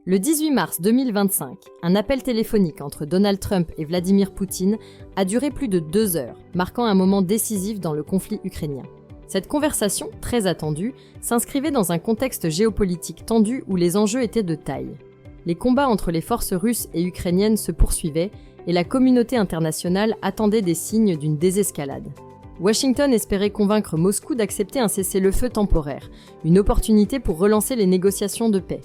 Le 18 mars 2025, un appel téléphonique entre Donald Trump et Vladimir Poutine a duré plus de 2 heures, marquant un moment décisif dans le conflit ukrainien. Cette conversation, très attendue, s'inscrivait dans un contexte géopolitique tendu où les enjeux étaient de taille. Les combats entre les forces russes et ukrainiennes se poursuivaient et la communauté internationale attendait des signes d'une désescalade. Washington espérait convaincre Moscou d'accepter un cessez-le-feu temporaire, une opportunité pour relancer les négociations de paix.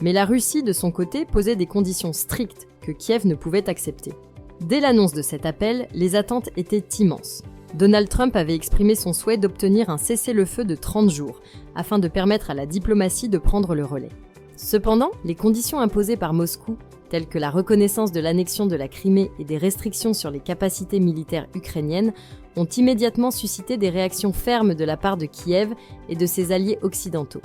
Mais la Russie, de son côté, posait des conditions strictes que Kiev ne pouvait accepter. Dès l'annonce de cet appel, les attentes étaient immenses. Donald Trump avait exprimé son souhait d'obtenir un cessez-le-feu de 30 jours, afin de permettre à la diplomatie de prendre le relais. Cependant, les conditions imposées par Moscou, telles que la reconnaissance de l'annexion de la Crimée et des restrictions sur les capacités militaires ukrainiennes, ont immédiatement suscité des réactions fermes de la part de Kiev et de ses alliés occidentaux.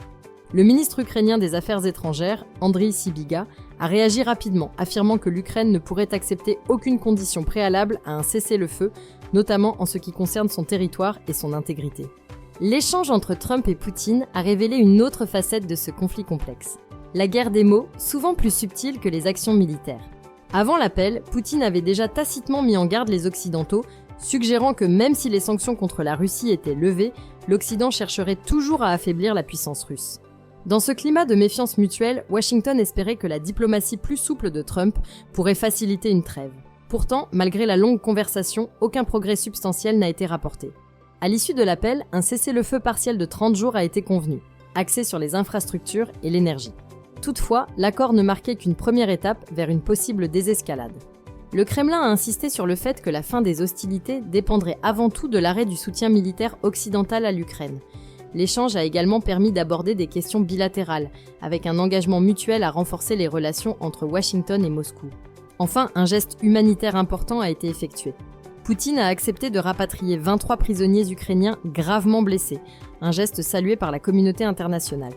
Le ministre ukrainien des Affaires étrangères, Andriy Sybiga, a réagi rapidement, affirmant que l'Ukraine ne pourrait accepter aucune condition préalable à un cessez-le-feu, notamment en ce qui concerne son territoire et son intégrité. L'échange entre Trump et Poutine a révélé une autre facette de ce conflit complexe. La guerre des mots, souvent plus subtile que les actions militaires. Avant l'appel, Poutine avait déjà tacitement mis en garde les Occidentaux, suggérant que même si les sanctions contre la Russie étaient levées, l'Occident chercherait toujours à affaiblir la puissance russe. Dans ce climat de méfiance mutuelle, Washington espérait que la diplomatie plus souple de Trump pourrait faciliter une trêve. Pourtant, malgré la longue conversation, aucun progrès substantiel n'a été rapporté. À l'issue de l'appel, un cessez-le-feu partiel de 30 jours a été convenu, axé sur les infrastructures et l'énergie. Toutefois, l'accord ne marquait qu'une première étape vers une possible désescalade. Le Kremlin a insisté sur le fait que la fin des hostilités dépendrait avant tout de l'arrêt du soutien militaire occidental à l'Ukraine. L'échange a également permis d'aborder des questions bilatérales, avec un engagement mutuel à renforcer les relations entre Washington et Moscou. Enfin, un geste humanitaire important a été effectué. Poutine a accepté de rapatrier 23 prisonniers ukrainiens gravement blessés, un geste salué par la communauté internationale.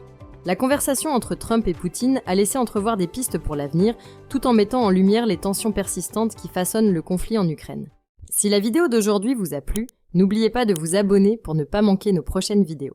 La conversation entre Trump et Poutine a laissé entrevoir des pistes pour l'avenir, tout en mettant en lumière les tensions persistantes qui façonnent le conflit en Ukraine. Si la vidéo d'aujourd'hui vous a plu, n'oubliez pas de vous abonner pour ne pas manquer nos prochaines vidéos.